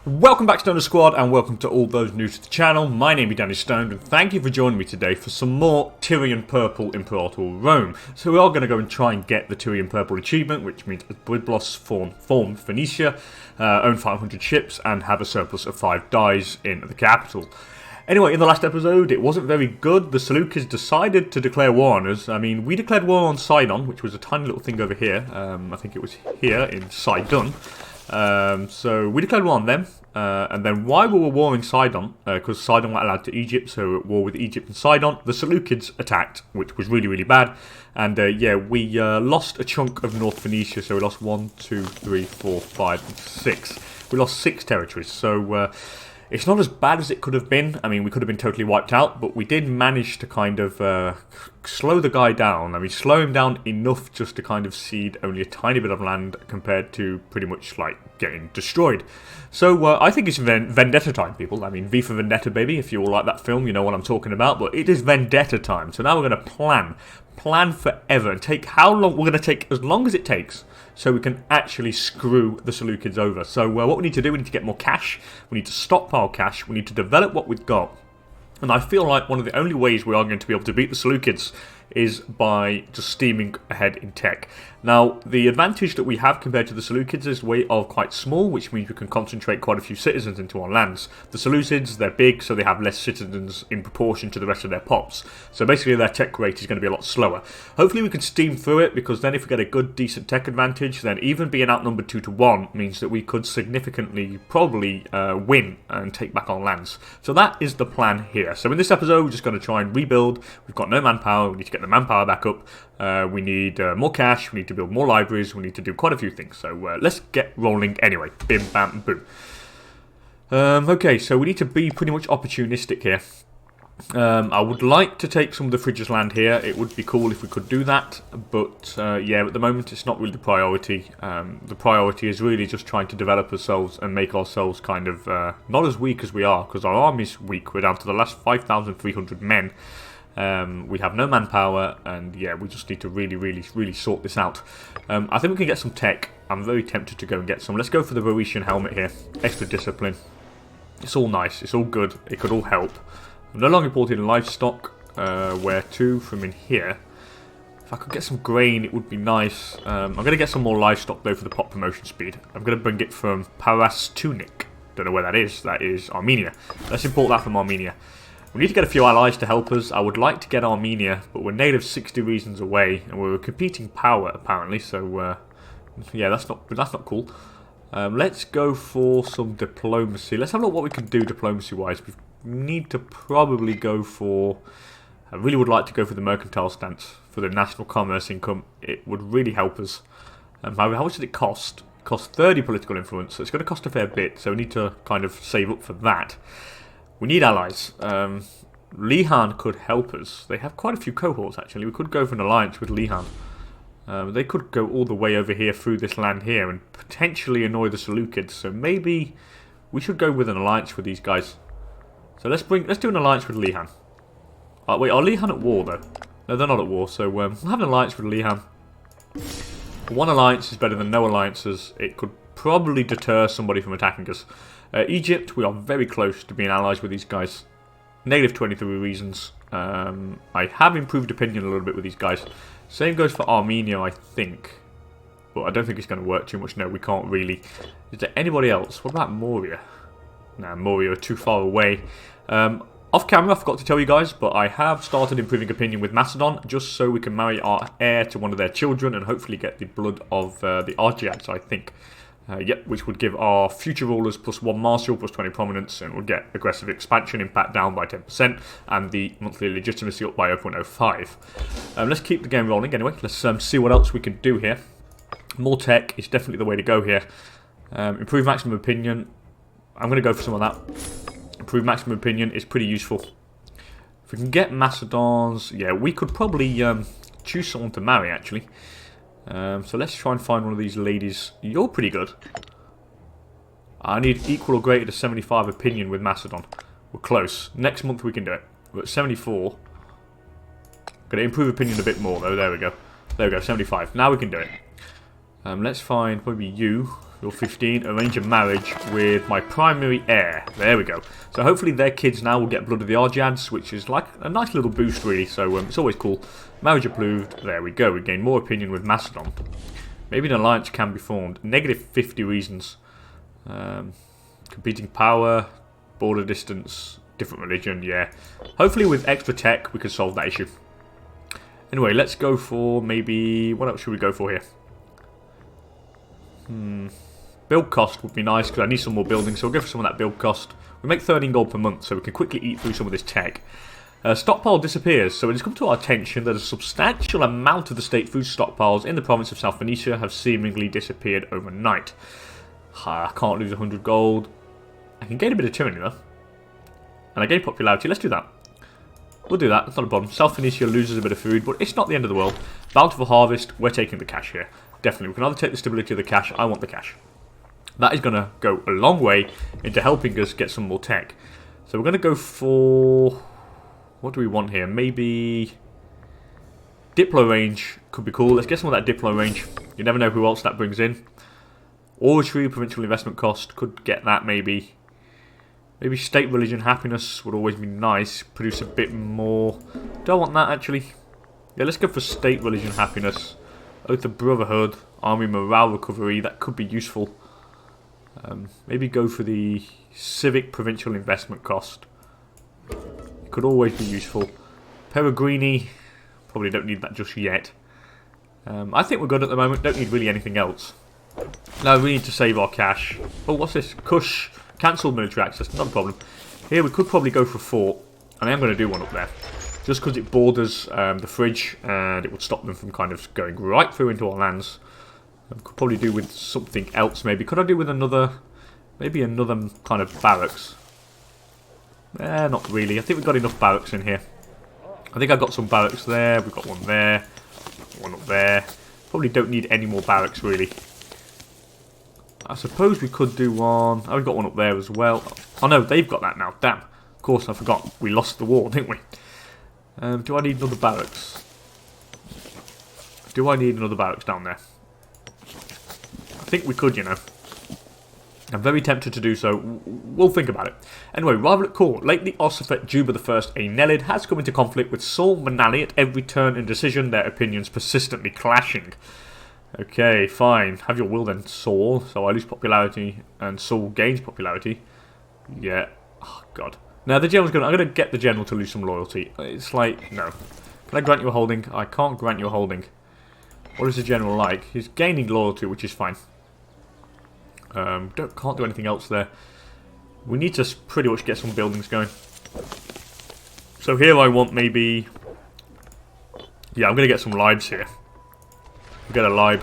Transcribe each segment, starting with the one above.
Welcome back to DanIsStoned Squad, and welcome to all those new to the channel. My name is DanIsStoned, and thank you for joining me today for some more Tyrian Purple Imperator Rome. So we are going to go and try and get the Tyrian Purple achievement, which means Byblos form Phoenicia, own 500 ships, and have a surplus of 5 dies in the capital. Anyway, in the last episode, it wasn't very good. The Seleucids decided to declare war on us. I mean, we declared war on Sidon, which was a tiny little thing over here. I think it was here in Sidon. So we declared war on them, and then while we were warring Sidon, because Sidon weren't allowed to Egypt, so we were at war with Egypt and Sidon, the Seleucids attacked, which was really, really bad. And yeah, we lost a chunk of North Phoenicia, so we lost 1, 2, 3, 4, 5, and 6. We lost 6 territories, so it's not as bad as it could have been. I mean, we could have been totally wiped out, but we did manage to kind of slow the guy down. I mean, slow him down enough just to kind of cede only a tiny bit of land compared to pretty much like getting destroyed. So I think it's vendetta time, people. I mean, V for Vendetta, baby. If you all like that film, you know what I'm talking about. But it is vendetta time. So now we're going to plan forever, and take how long. We're going to take as long as it takes, so we can actually screw the Seleucids over. So what we need to do, we need to get more cash, we need to stockpile cash, we need to develop what we've got. And I feel like one of the only ways we are going to be able to beat the Seleucids is by just steaming ahead in tech. Now, the advantage that we have compared to the Seleucids is we are quite small, which means we can concentrate quite a few citizens into our lands. The Seleucids, they're big, so they have less citizens in proportion to the rest of their pops. So basically their tech rate is going to be a lot slower. Hopefully we can steam through it, because then if we get a good, decent tech advantage, then even being outnumbered 2 to 1 means that we could significantly, probably, win and take back our lands. So that is the plan here. So in this episode, we're just going to try and rebuild. We've got no manpower, we need to get the manpower back up. We need more cash, we need to build more libraries, we need to do quite a few things. So let's get rolling anyway. Bim, bam, boom. Okay, so we need to be pretty much opportunistic here. I would like to take some of the Phrygia's land here. It would be cool if we could do that, but yeah, at the moment it's not really the priority. The priority is really just trying to develop ourselves and make ourselves kind of not as weak as we are, because our army's weak. We're down to the last 5,300 men. We have no manpower, and yeah, we just need to really sort this out. I think we can get some tech. I'm very tempted to go and get some. Let's go for the Boeotian helmet here. Extra discipline. It's all nice. It's all good. It could all help. I'm no longer importing livestock. Where to from in here? If I could get some grain, it would be nice. I'm going to get some more livestock, though, for the pop promotion speed. I'm going to bring it from Parastunik. Don't know where that is. That is Armenia. Let's import that from Armenia. We need to get a few allies to help us. I would like to get Armenia, but we're native 60 reasons away, and we're a competing power, apparently. So, yeah, that's not cool. Let's go for some diplomacy. Let's have a look what we can do diplomacy-wise. We need to probably go for... I really would like to go for the mercantile stance for the national commerce income. It would really help us. How much did it cost? It cost 30 political influence, so it's going to cost a fair bit, so we need to kind of save up for that. We need allies. Lihan could help us. They have quite a few cohorts, actually. We could go for an alliance with Lihan. They could go all the way over here through this land here and potentially annoy the Seleucids. So maybe we should go with an alliance with these guys. So let's do an alliance with Lihan. Wait, are Lihan at war, though? No, they're not at war. So we'll have an alliance with Lihan. One alliance is better than no alliances. It could probably deter somebody from attacking us. Egypt, we are very close to being allies with these guys. Negative 23 reasons. I have improved opinion a little bit with these guys. Same goes for Armenia, I think. But I don't think it's going to work too much. No, we can't really. Is there anybody else? What about Moria? Nah, Moria are too far away. Off camera, I forgot to tell you guys, but I have started improving opinion with Macedon, just so we can marry our heir to one of their children and hopefully get the blood of the Argiads, I think. Yep, which would give our future rulers +1 martial, +20 prominence, and would get aggressive expansion impact down by 10%, and the monthly legitimacy up by 0.05. Let's keep the game rolling anyway. Let's see what else we can do here. More tech is definitely the way to go here. Improve maximum opinion. I'm going to go for some of that. Improve maximum opinion is pretty useful. If we can get Macedons, yeah, we could probably choose someone to marry, actually. So let's try and find one of these ladies. You're pretty good. I need equal or greater to 75 opinion with Macedon. We're close. Next month we can do it. We're at 74. Got to improve opinion a bit more though. There we go. There we go, 75. Now we can do it. Let's find maybe you. Rule 15, arrange a marriage with my primary heir. There we go. So hopefully their kids now will get Blood of the Arjads, which is like a nice little boost really, so it's always cool. Marriage approved. There we go. We gain more opinion with Macedon. Maybe an alliance can be formed. Negative 50 reasons. Competing power, border distance, different religion, yeah. Hopefully with extra tech we can solve that issue. Anyway, let's go for maybe... What else should we go for here? Build cost would be nice because I need some more buildings, so we'll go for some of that build cost. We make 13 gold per month, so we can quickly eat through some of this tech. Stockpile disappears, so it has come to our attention that a substantial amount of the state food stockpiles in the province of South Phoenicia have seemingly disappeared overnight. I can't lose 100 gold. I can gain a bit of tyranny though. And I gain popularity. Let's do that. We'll do that. That's not a problem. South Phoenicia loses a bit of food, but it's not the end of the world. Bountiful harvest. We're taking the cash here. Definitely. We can either take the stability of the cash. I want the cash. That is going to go a long way into helping us get some more tech. So we're going to go for... What do we want here? Maybe... Diplo range could be cool. Let's get some of that Diplo range. You never know who else that brings in. Oratory, provincial investment cost. Could get that maybe. Maybe state religion happiness would always be nice. Produce a bit more. Do I want that actually? Yeah, let's go for state religion happiness. Oath of Brotherhood. Army morale recovery. That could be useful. Maybe go for the civic provincial investment cost. It could always be useful. Peregrini. Probably don't need that just yet. I think we're good at the moment. Don't need really anything else. Now we need to save our cash. Oh, what's this? Kush. Cancelled military access. Not a problem. Here we could probably go for a fort. And I am going to do one up there. Just because it borders the fridge. And it would stop them from kind of going right through into our lands. I could probably do with something else maybe. Could I do with another... Maybe another kind of barracks? Not really. I think we've got enough barracks in here. I think I've got some barracks there. We've got one there. One up there. Probably don't need any more barracks really. I suppose we could do one. Oh, we've got one up there as well. Oh no, they've got that now. Damn. Of course, I forgot. We lost the war, didn't we? Do I need another barracks? Do I need another barracks down there? I think we could, you know. I'm very tempted to do so. We'll think about it. Anyway, rival at court. Lately, Ossifet Juba I, a Nelid, has come into conflict with Saul Manali at every turn and decision, their opinions persistently clashing. Okay, fine. Have your will then, Saul. So I lose popularity and Saul gains popularity. Yeah. Oh, God. Now, the general's I'm going to get the general to lose some loyalty. It's like, no. Can I grant you a holding? I can't grant you a holding. What is the general like? He's gaining loyalty, which is fine. Can't do anything else there. We need to pretty much get some buildings going. So here I want maybe... Yeah, I'm going to get some lives here. Get a live.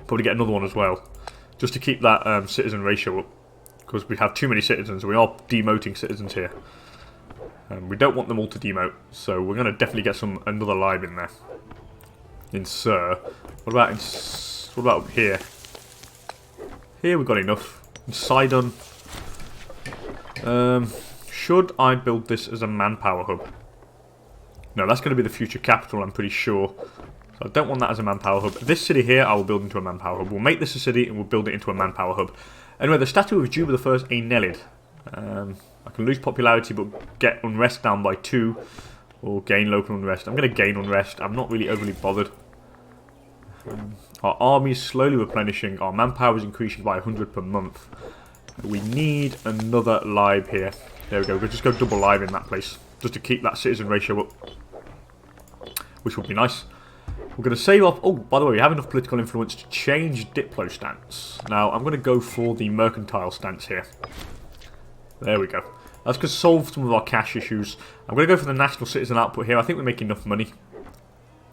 Probably get another one as well. Just to keep that citizen ratio up. Because we have too many citizens. We are demoting citizens here. We don't want them all to demote. So we're going to definitely get another live in there. In Sir. What about up here? Here we've got enough. In Sidon. Should I build this as a manpower hub? No, that's going to be the future capital, I'm pretty sure. So I don't want that as a manpower hub. This city here, I will build into a manpower hub. We'll make this a city and we'll build it into a manpower hub. Anyway, the statue of Juba I, a Nelid. I can lose popularity but get unrest down by 2. Or gain local unrest. I'm going to gain unrest. I'm not really overly bothered. Our army is slowly replenishing. Our manpower is increasing by 100 per month. We need another live here. There we go. We'll just go double live in that place. Just to keep that citizen ratio up. Which would be nice. We're going to save off... Oh, by the way, we have enough political influence to change Diplo stance. Now, I'm going to go for the mercantile stance here. There we go. That's going to solve some of our cash issues. I'm going to go for the national citizen output here. I think we make enough money.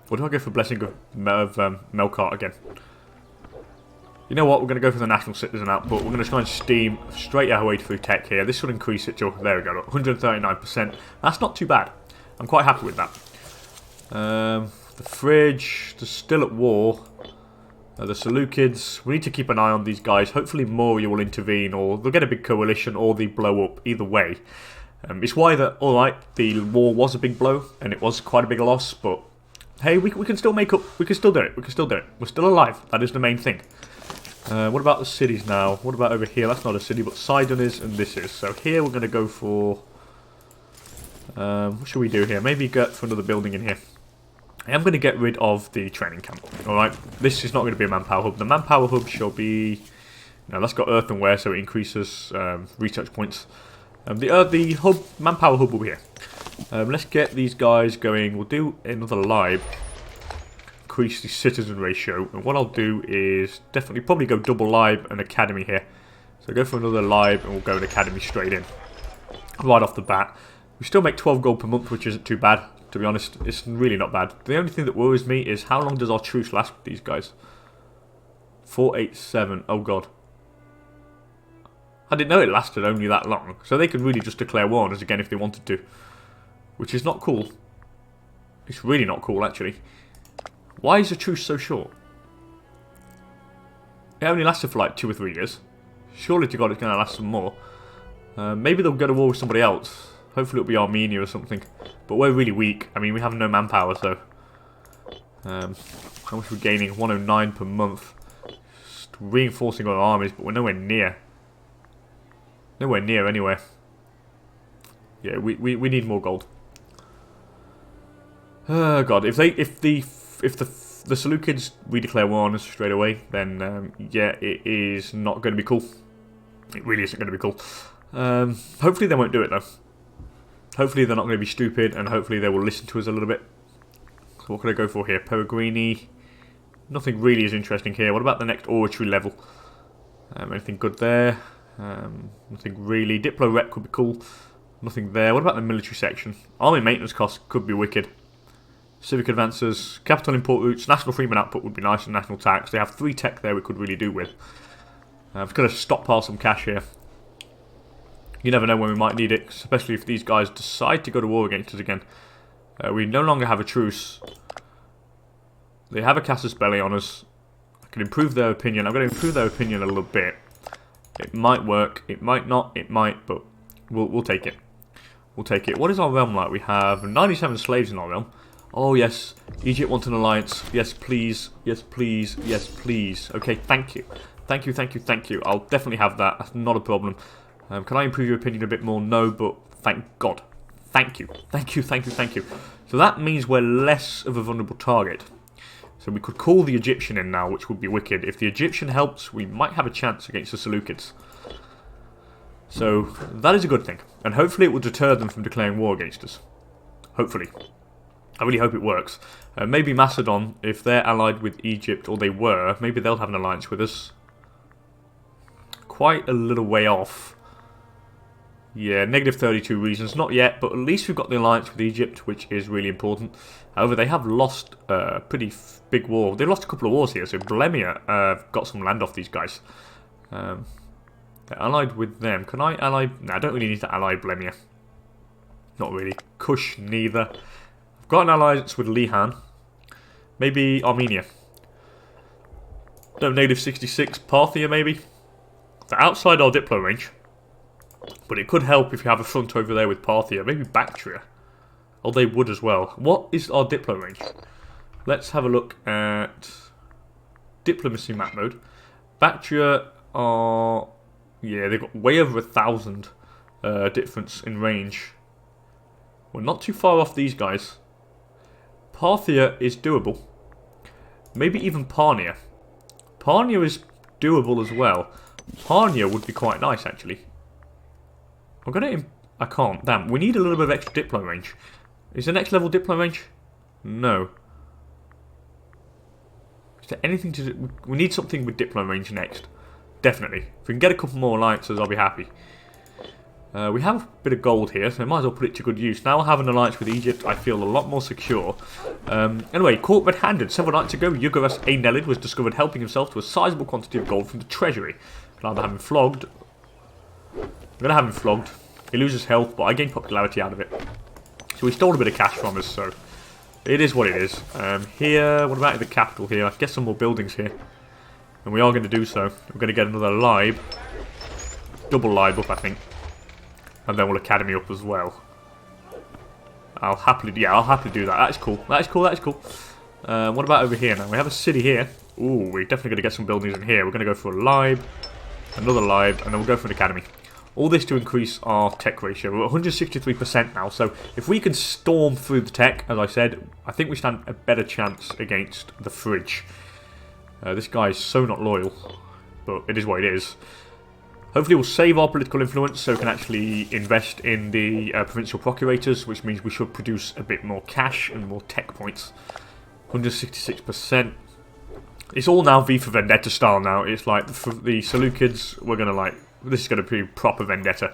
Or do I go for Blessing of Melkart again? You know what? We're going to go for the national citizen output. We're going to try and steam straight our way through tech here. This should increase it to... There we go. 139%. That's not too bad. I'm quite happy with that. The fridge. They're still at war. The Seleucids. We need to keep an eye on these guys. Hopefully Moria will intervene, or they'll get a big coalition, or they blow up. Either way. It's why that... Alright, the war was a big blow, and it was quite a big loss, but... Hey, we can still make up... We can still do it. We can still do it. We're still alive. That is the main thing. What about the cities now? What about over here? That's not a city, but Sidon is, and this is. So here we're going to go for... what should we do here? Maybe get for another building in here. I am going to get rid of the training camp. Alright, this is not going to be a manpower hub. The manpower hub shall be... No, that's got earthenware, so it increases research points. The hub, manpower hub will be here. Let's get these guys going. We'll do another lib. Increase the citizen ratio. And what I'll do is definitely probably go double lib and academy here. So go for another lib and we'll go an academy straight in. Right off the bat. We still make 12 gold per month, which isn't too bad. To be honest, it's really not bad. The only thing that worries me is how long does our truce last with these guys? 487. Oh god. I didn't know it lasted only that long. So they could really just declare war on us again if they wanted to. Which is not cool. It's really not cool, actually. Why is the truce so short? It only lasted for like 2 or 3 years. Surely to God it's going to last some more. Maybe they'll go to war with somebody else. Hopefully it'll be Armenia or something. But we're really weak. I mean, we have no manpower, so... how much we're gaining? 109 per month. Just reinforcing our armies, but we're nowhere near. Nowhere near, anyway. Yeah, we need more gold. Oh god, if the Seleucids redeclare war on us straight away, then yeah, it is not going to be cool. It really isn't going to be cool. Hopefully they won't do it though. Hopefully they're not going to be stupid, and hopefully they will listen to us a little bit. So what can I go for here? Peregrini. Nothing really is interesting here. What about the next oratory level? Anything good there? Nothing really. Diplo rep could be cool. Nothing there. What about the military section? Army maintenance costs could be wicked. Civic advances, capital import routes, national freeman output would be nice, and national tax. They have 3 tech there we could really do with. I've got to stockpile some cash here. You never know when we might need it, especially if these guys decide to go to war against us again. We no longer have a truce. They have a casus belli on us. I can improve their opinion. I'm going to improve their opinion a little bit. It might work, it might not, it might, but we'll take it. We'll take it. What is our realm like? We have 97 slaves in our realm. Oh yes, Egypt wants an alliance. Yes please, yes please, yes please. Okay, thank you. Thank you, thank you, thank you. I'll definitely have that. That's not a problem. Can I improve your opinion a bit more? No, but thank God. Thank you. Thank you, thank you, thank you. So that means we're less of a vulnerable target. So we could call the Egyptian in now, which would be wicked. If the Egyptian helps, we might have a chance against the Seleucids. So that is a good thing. And hopefully it will deter them from declaring war against us. Hopefully. I really hope it works. Maybe Macedon, if they're allied with Egypt, or they were, maybe they'll have an alliance with us. Quite a little way off. Yeah, negative 32 reasons. Not yet, but at least we've got the alliance with Egypt, which is really important. However, they have lost a pretty big war. They lost a couple of wars here, so Blemia got some land off these guys. They're allied with them. Can I ally... No, I don't really need to ally Blemia. Not really. Kush, neither. I've got an alliance with Lihan. Maybe Armenia. No, negative 66. Parthia, maybe. They're outside our Diplo range. But it could help if you have a front over there with Parthia. Maybe Bactria. Oh, they would as well. What is our Diplo range? Let's have a look at Diplomacy map mode. Bactria are... Yeah, they've got way over 1,000 difference in range. We're not too far off these guys. Parthia is doable. Maybe even Parnia. Parnia is doable as well. Parnia would be quite nice, actually. I'm gonna... I can't. Damn. We need a little bit of extra Diplo range. Is the next level Diplo range? No. Is there anything to do? We need something with Diplo range next. Definitely. If we can get a couple more alliances, I'll be happy. We have a bit of gold here, so I might as well put it to good use. Now I have an alliance with Egypt, I feel a lot more secure. Anyway, caught red-handed. Several nights ago, Ugaras A. Nelid was discovered helping himself to a sizable quantity of gold from the treasury. I'll either have him flogged. I'm going to have him flogged. He loses health, but I gain popularity out of it. So he stole a bit of cash from us, so it is what it is. Here, what about in the capital here? I guess some more buildings here. And we are going to do so. We're going to get another lib. Double lib up, I think. And then we'll academy up as well. I'll happily do that. That is cool. That is cool, that is cool. What about over here now? We have a city here. Ooh, we're definitely going to get some buildings in here. We're going to go for a lib, another lib, and then we'll go for an academy. All this to increase our tech ratio. We're at 163% now, so if we can storm through the tech, as I said, I think we stand a better chance against the fridge. This guy is so not loyal, but it is what it is. Hopefully we'll save our political influence so we can actually invest in the provincial procurators, which means we should produce a bit more cash and more tech points. 166%. It's all now V for Vendetta style now. It's like the Seleucids, we're going to like... This is going to be proper vendetta.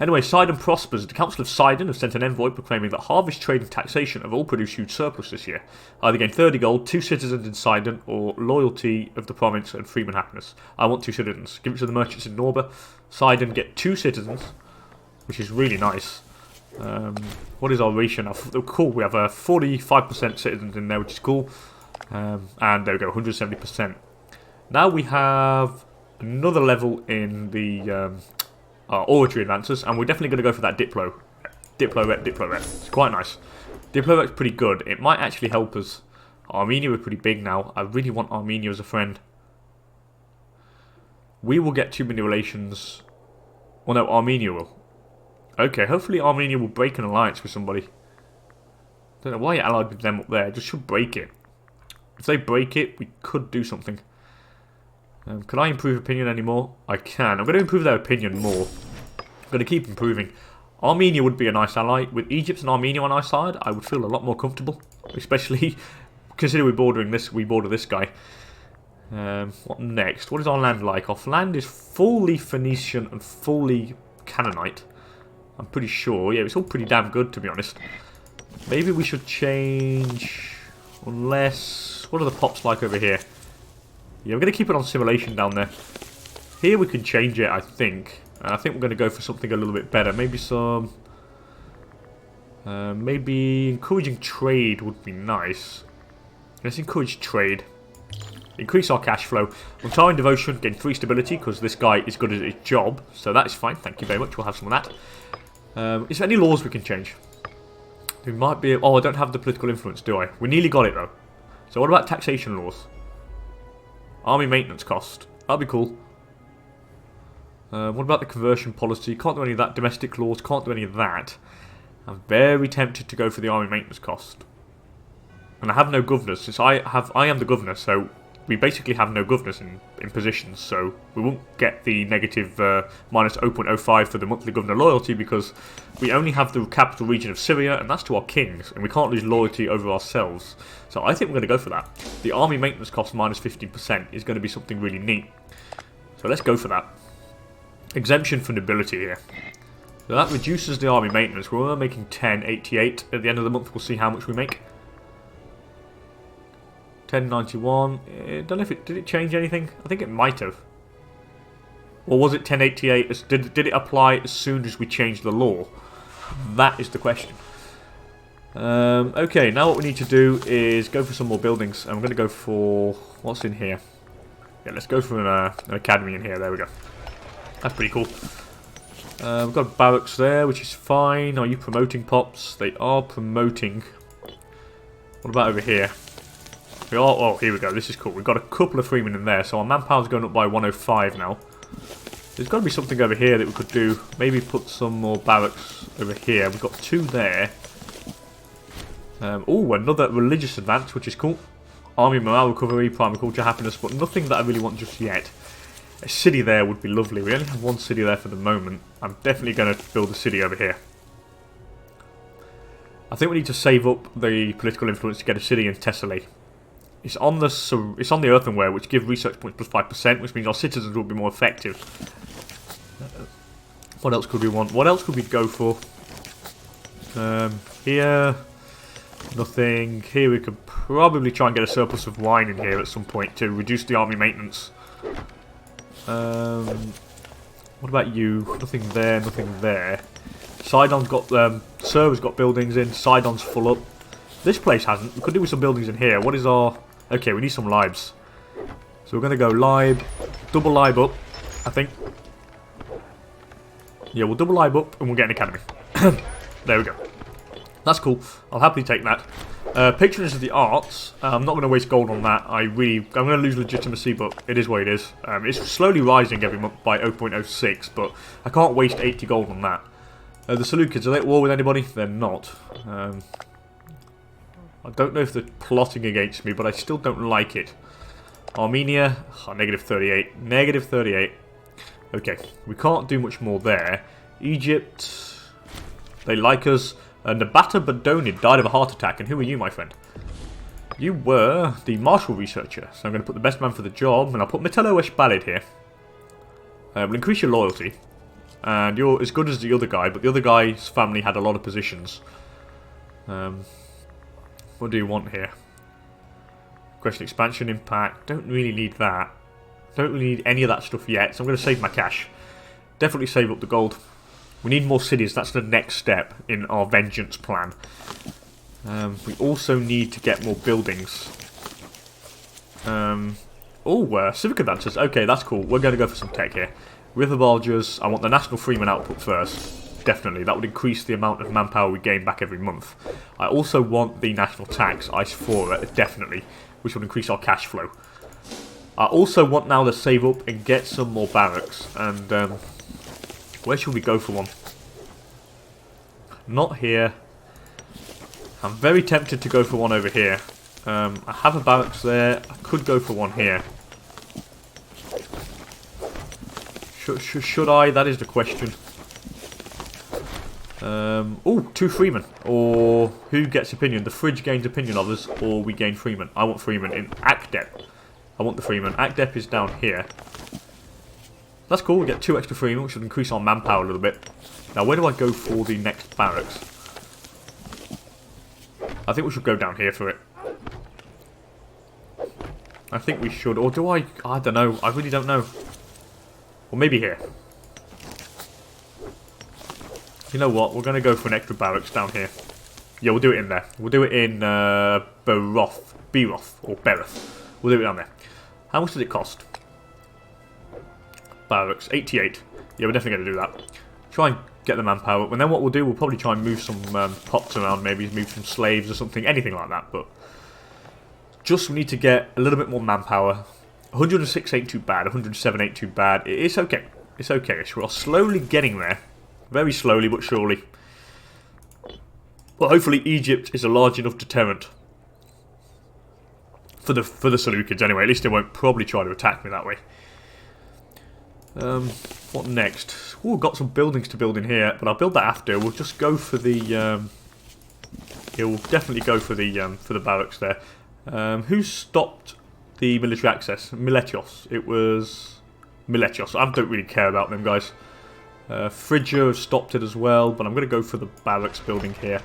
Anyway, Sidon prospers. The Council of Sidon have sent an envoy proclaiming that harvest, trade and taxation have all produced huge surplus this year. Either gain 30 gold, 2 citizens in Sidon, or loyalty of the province and freeman happiness. I want 2 citizens. Give it to the merchants in Norba. Sidon get 2 citizens, which is really nice. What is our ratio now? Cool, we have 45% citizens in there, which is cool. And there we go, 170%. Now we have another level in the oratory advances, and we're definitely going to go for that Diplo. Diplo rep. It's quite nice. Diplo rep's pretty good. It might actually help us. Armenia are pretty big now. I really want Armenia as a friend. We will get too many relations. Well, no, Armenia will. Okay, hopefully Armenia will break an alliance with somebody. Don't know why you're allied with them up there. Just should break it. If they break it, we could do something. Can I improve opinion anymore? I can. I'm going to improve their opinion more. I'm going to keep improving. Armenia would be a nice ally. With Egypt and Armenia on our side, I would feel a lot more comfortable. Especially considering we border this guy. What next? What is our land like? Our land is fully Phoenician and fully Canaanite. I'm pretty sure. Yeah, it's all pretty damn good, to be honest. Maybe we should change... Unless... What are the pops like over here? Yeah, we're going to keep it on simulation down there. Here we can change it, I think. I think we're going to go for something a little bit better. Maybe some... maybe encouraging trade would be nice. Let's encourage trade. Increase our cash flow. Untiring devotion, gain 3 stability, because this guy is good at his job. So that is fine. Thank you very much. We'll have some of that. Is there any laws we can change? We might be... Oh, I don't have the political influence, do I? We nearly got it, though. So what about taxation laws? Army maintenance cost. That'd be cool. What about the conversion policy? Can't do any of that. Domestic laws. Can't do any of that. I'm very tempted to go for the army maintenance cost. And I have no governors. Since I am the governor, so we basically have no governors in positions. So we won't get the negative minus 0.05 for the monthly governor loyalty because we only have the capital region of Syria, and that's to our kings, and we can't lose loyalty over ourselves. So I think we're going to go for that. The army maintenance cost minus 15% is going to be something really neat. So let's go for that. Exemption for nobility here. So that reduces the army maintenance. We're making 1088. At the end of the month, we'll see how much we make. 1091. I don't know if it... Did it change anything? I think it might have. Or was it 1088? Did it apply as soon as we changed the law? That is the question. Okay, now what we need to do is go for some more buildings. I'm going to go for... What's in here? Yeah, let's go for an academy in here. There we go. That's pretty cool. We've got barracks there, which is fine. Are you promoting pops? They are promoting. What about over here? We are... Oh, here we go. This is cool. We've got a couple of freemen in there, so our manpower's going up by 105 now. There's got to be something over here that we could do. Maybe put some more barracks over here. We've got 2 there. Oh, another religious advance, which is cool. Army morale recovery, primary culture happiness, but nothing that I really want just yet. A city there would be lovely. We only have 1 city there for the moment. I'm definitely going to build a city over here. I think we need to save up the political influence to get a city in Thessaly. It's on the earthenware, which give research points plus 5%, which means our citizens will be more effective. What else could we want? What else could we go for? Here, nothing. Here we could probably try and get a surplus of wine in here at some point to reduce the army maintenance. What about you? Nothing there, nothing there. Sidon's got, Server's got buildings in. Sidon's full up. This place hasn't. We could do with some buildings in here. What is our... Okay, we need some libs. So we're going to go lib, double lib up, I think. Yeah, we'll double lib up and we'll get an academy. There we go. That's cool. I'll happily take that. Patronage of the arts. I'm not going to waste gold on that. I'm going to lose legitimacy, but it is what it is. It's slowly rising every month by 0.06, but I can't waste 80 gold on that. The Seleucids, are they at war with anybody? They're not. I don't know if they're plotting against me, but I still don't like it. Armenia, negative 38. Negative 38. Okay, we can't do much more there. Egypt, they like us. Nabata Badoni died of a heart attack. And who are you, my friend? You were the martial researcher. So I'm going to put the best man for the job. And I'll put Metello Eshbalid here. We'll increase your loyalty. And you're as good as the other guy. But the other guy's family had a lot of positions. What do you want here? Question expansion impact. Don't really need that. Don't really need any of that stuff yet. So I'm going to save my cash. Definitely save up the gold. We need more cities. That's the next step in our vengeance plan. We also need to get more buildings. Civic advances. Okay, that's cool. We're going to go for some tech here. River barges. I want the national freeman output first. Definitely. That would increase the amount of manpower we gain back every month. I also want the national tax, ICE 4, definitely, which will increase our cash flow. I also want now to save up and get some more barracks. And where should we go for one? Not here. I'm very tempted to go for one over here. I have a barracks there. I could go for one here. Should I? That is the question. Two freemen. Or who gets opinion? The fridge gains opinion of us, or we gain freemen. I want freemen in Akdep. I want the freeman. Akdep is down here. That's cool, we get 2 extra freemen, which should increase our manpower a little bit. Now, where do I go for the next barracks? I think we should go down here for it. I think we should, or do I? I don't know, I really don't know. Or maybe here. You know what, we're going to go for an extra barracks down here. Yeah, we'll do it in there. We'll do it in Beroth, or Bereth. We'll do it down there. How much does it cost? Barracks, 88. Yeah, we're definitely going to do that. Try and get the manpower up. And then what we'll do, we'll probably try and move some pots around, maybe move some slaves or something, anything like that. But just we need to get a little bit more manpower. 106 ain't too bad, 107 ain't too bad. It's okay. It's okay. We're slowly getting there. Very slowly but surely. Well, hopefully Egypt is a large enough deterrent. For the Seleucids anyway. At least they won't probably try to attack me that way. What next? Oh, we've got some buildings to build in here, but I'll build that after. We'll just go for the. Yeah, we'll definitely go for the barracks there. Who stopped the military access? Miletios. It was Miletios. I don't really care about them guys. Phrygia have stopped it as well, but I'm going to go for the barracks building here.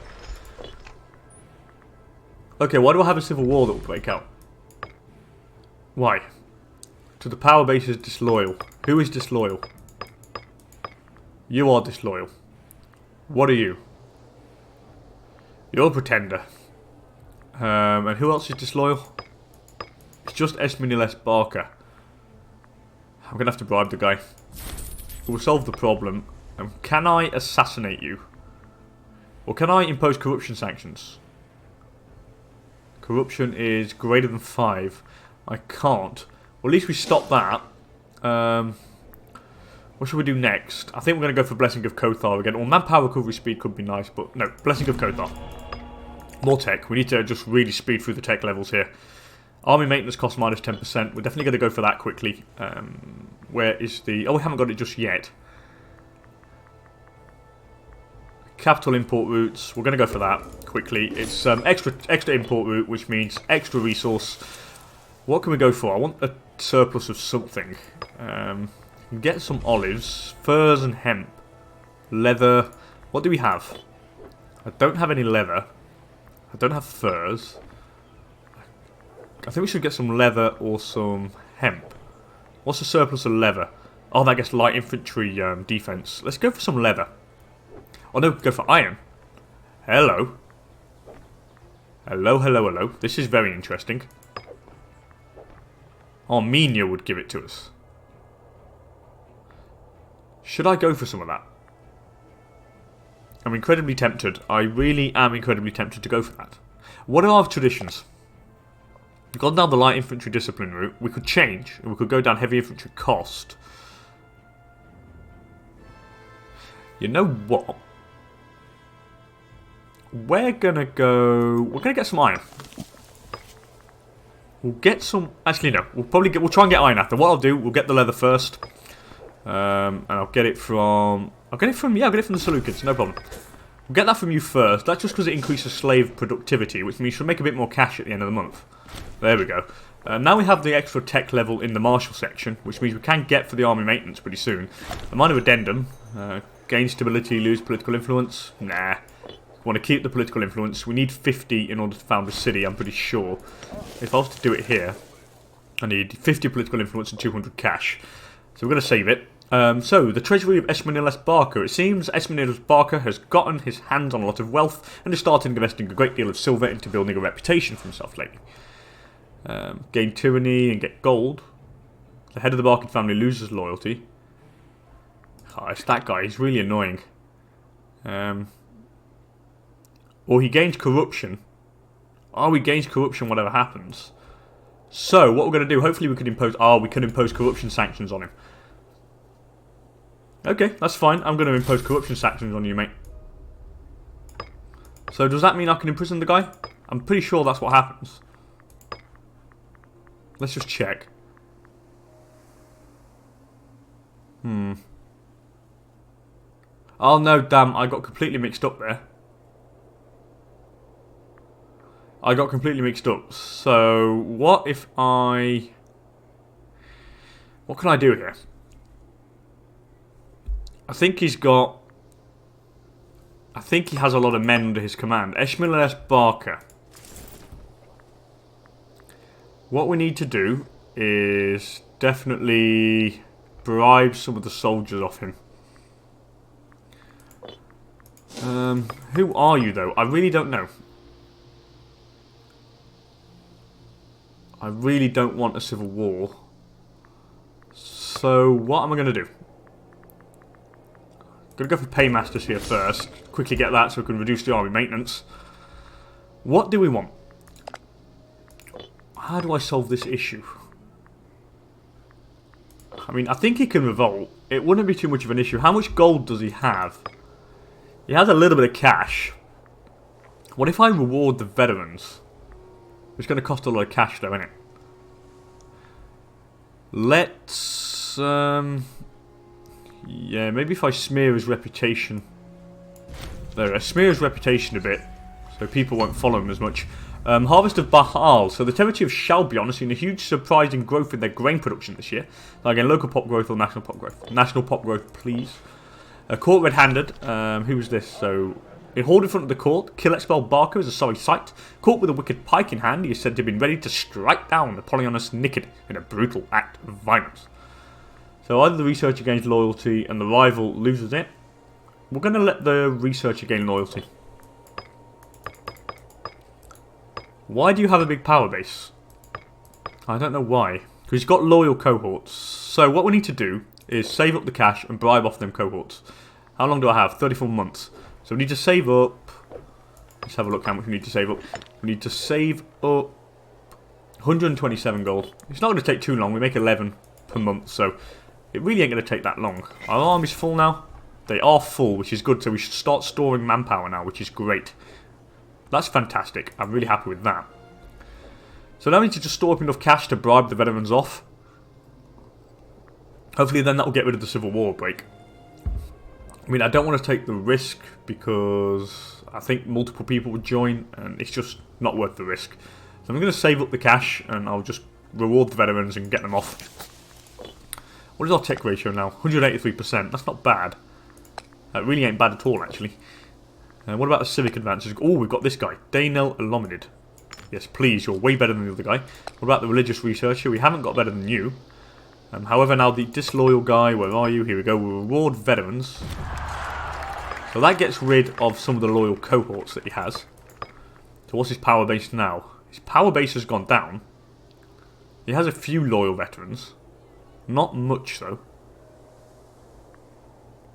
Okay, why do I have a civil war that will break out? Why? So the power base is disloyal. Who is disloyal? You are disloyal. What are you? You're a pretender. And who else is disloyal? It's just Esminiles Barker. I'm going to have to bribe the guy. We'll solve the problem. Can I assassinate you? Or can I impose corruption sanctions? Corruption is greater than 5. I can't. Well, at least we stop that. What should we do next? I think we're going to go for Blessing of Kothar again. Or manpower recovery speed could be nice, but no. Blessing of Kothar. More tech. We need to just really speed through the tech levels here. Army maintenance cost minus 10%. We're definitely going to go for that quickly. Where is the... Oh, we haven't got it just yet. Capital import routes. We're going to go for that quickly. It's extra import route, which means extra resource. What can we go for? I want a surplus of something. Get some olives, furs and hemp, leather. What do we have? I don't have any leather. I don't have furs. I think we should get some leather or some hemp. What's the surplus of leather? Oh, that gets light infantry defense. Let's go for some leather. Oh no, go for iron. Hello. Hello, hello, hello. This is very interesting. Armenia would give it to us. Should I go for some of that? I'm incredibly tempted. I really am incredibly tempted to go for that. What are our traditions? We've gone down the light infantry discipline route. We could change, and we could go down heavy infantry cost. You know what? We're gonna get some iron. We'll get some, actually no, we'll try and get iron after. What I'll do, we'll get the leather first. And I'll get it from the Seleucids, no problem. We'll get that from you first. That's just because it increases slave productivity, which means you'll make a bit more cash at the end of the month. There we go. Now we have the extra tech level in the martial section, which means we can get for the army maintenance pretty soon. A minor addendum. Gain stability, lose political influence. Nah. Want to keep the political influence. We need 50 in order to found a city, I'm pretty sure. If I was to do it here, I need 50 political influence and 200 cash. So we're going to save it. So, the treasury of Esmanilas Barca. It seems Esmanilas Barca has gotten his hands on a lot of wealth and is starting investing a great deal of silver into building a reputation for himself lately. Gain tyranny and get gold. The head of the Barcan family loses loyalty. Oh, it's that guy. He's really annoying. Or he gains corruption. Oh, he gains corruption whatever happens. So, what we're going to do, hopefully we can impose... Oh, we can impose corruption sanctions on him. Okay, that's fine. I'm going to impose corruption sanctions on you, mate. So, does that mean I can imprison the guy? I'm pretty sure that's what happens. Let's just check. Oh no, damn, I got completely mixed up there. So, what if I... What can I do here? I think he has a lot of men under his command. Esmanilas Barca. What we need to do is definitely bribe some of the soldiers off him. Who are you, though? I really don't know. I really don't want a civil war. So, what am I going to do? Going to go for paymasters here first. Quickly get that so we can reduce the army maintenance. What do we want? How do I solve this issue? I mean, I think he can revolt. It wouldn't be too much of an issue. How much gold does he have? He has a little bit of cash. What if I reward the veterans? It's going to cost a lot of cash though, isn't it? Let's... yeah, maybe if I smear his reputation. There, smear his reputation a bit, so people won't follow him as much. Harvest of Bahal. So the territory of Shalbion has seen a huge surprising growth in their grain production this year. Now again, local pop growth or national pop growth? National pop growth, please. Caught red-handed. Who was this? So, in horde in front of the court, kill expel Barca is a sorry sight. Caught with a wicked pike in hand, he is said to have been ready to strike down the Polyonus Nicid in a brutal act of violence. So either the researcher gains loyalty and the rival loses it. We're going to let the researcher gain loyalty. Why do you have a big power base? I don't know why. Because he's got loyal cohorts. So what we need to do is save up the cash and bribe off them cohorts. How long do I have? 34 months. So we need to save up... Let's have a look how much we need to save up. We need to save up 127 gold. It's not going to take too long. We make 11 per month, so it really ain't going to take that long. Our army's full now. They are full, which is good, so we should start storing manpower now, which is great. That's fantastic. I'm really happy with that. So now we need to just store up enough cash to bribe the veterans off. Hopefully then that will get rid of the civil war break. I mean, I don't want to take the risk because I think multiple people would join and it's just not worth the risk. So I'm going to save up the cash and I'll just reward the veterans and get them off. What is our tech ratio now? 183%. That's not bad. That really ain't bad at all, actually. What about the civic advances? Oh, we've got this guy. Danel Elominid. Yes, please. You're way better than the other guy. What about the religious researcher? We haven't got better than you. However, now the disloyal guy, where are you? Here we go. We'll reward veterans. So that gets rid of some of the loyal cohorts that he has. So what's his power base now? His power base has gone down. He has a few loyal veterans. Not much, though.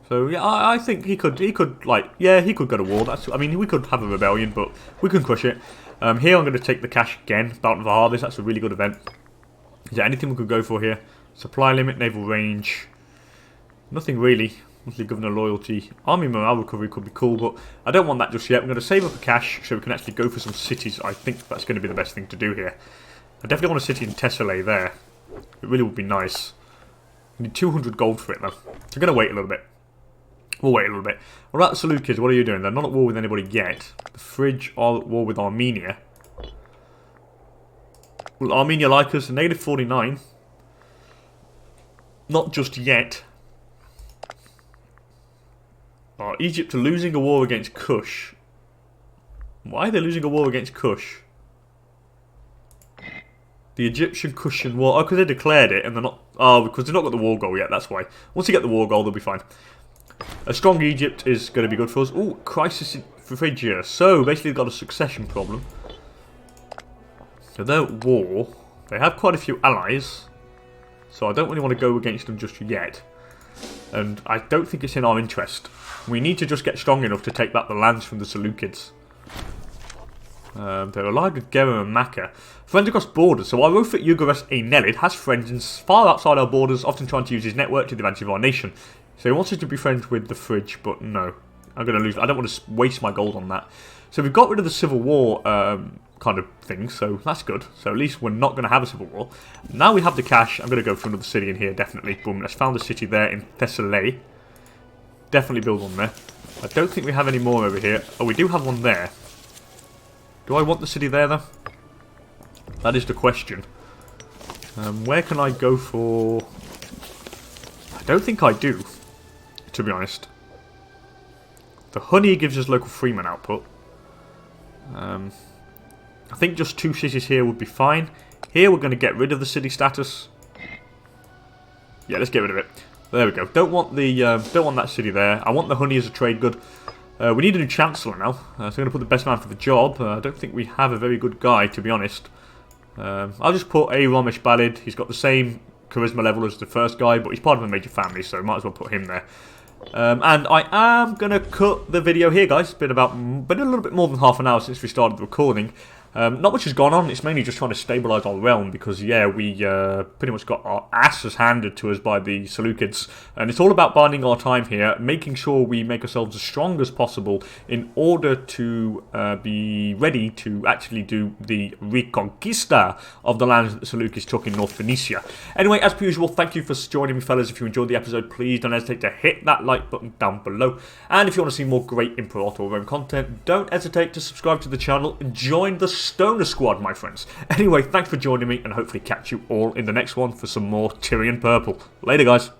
So, yeah, I think he could, like, yeah, he could go to war. I mean, we could have a rebellion, but we can crush it. Here I'm going to take the cash again. Bounty of the Harvest, that's a really good event. Is there anything we could go for here? Supply limit, naval range. Nothing really. Monthly governor loyalty. Army morale recovery could be cool, but I don't want that just yet. I'm going to save up the cash so we can actually go for some cities. I think that's going to be the best thing to do here. I definitely want a city in Thessaly there. It really would be nice. I need 200 gold for it though. So I'm going to wait a little bit. We'll wait a little bit. Alright, the Seleucids, what are you doing? They're not at war with anybody yet. The Fridge are at war with Armenia. Will Armenia like us? Negative 49. Not just yet. Oh, Egypt are losing a war against Kush. Why are they losing a war against Kush? The Egyptian-Kushan war. Oh, because they declared it and they're not... Oh, because they've not got the war goal yet, that's why. Once they get the war goal, they'll be fine. A strong Egypt is going to be good for us. Oh, crisis in Phrygia. So, basically they've got a succession problem. So they're at war. They have quite a few allies. So I don't really want to go against them just yet. And I don't think it's in our interest. We need to just get strong enough to take back the lands from the Seleucids. They're allied with Gera and Makkah. Friends across borders. So our Rofit Ugaris A. Nelid has friends far outside our borders, often trying to use his network to the advantage of our nation. So he wants us to be friends with the Fridge, but no. I'm going to lose. I don't want to waste my gold on that. So we've got rid of the Civil War kind of thing, so that's good. So at least we're not going to have a Civil War. Now we have the cash. I'm going to go for another city in here, definitely. Boom, let's found a city there in Thessaly. Definitely build on there. I don't think we have any more over here. Oh, we do have one there. Do I want the city there, though? That is the question. Where can I go for... I don't think I do, to be honest. The honey gives us local freeman output. I think just 2 cities here would be fine. Here we're going to get rid of the city status. Yeah, let's get rid of it. There we go. Don't want that city there. I want the honey as a trade good. We need a new chancellor now, so I'm going to put the best man for the job. I don't think we have a very good guy, to be honest. I'll just put A. Ramesh Balid. He's got the same charisma level as the first guy, but he's part of a major family, so might as well put him there. And I am going to cut the video here, guys. It's been a little bit more than half an hour since we started the recording. Not much has gone on. It's mainly just trying to stabilise our realm because, yeah, we pretty much got our asses handed to us by the Seleucids. And it's all about biding our time here, making sure we make ourselves as strong as possible in order to be ready to actually do the reconquista of the lands that the Seleucids took in North Phoenicia. Anyway, as per usual, thank you for joining me, fellas. If you enjoyed the episode, please don't hesitate to hit that like button down below. And if you want to see more great Imperator Rome content, don't hesitate to subscribe to the channel and join the Stoner Squad, my friends. Anyway, thanks for joining me, and hopefully catch you all in the next one for some more Tyrian Purple. Later, guys.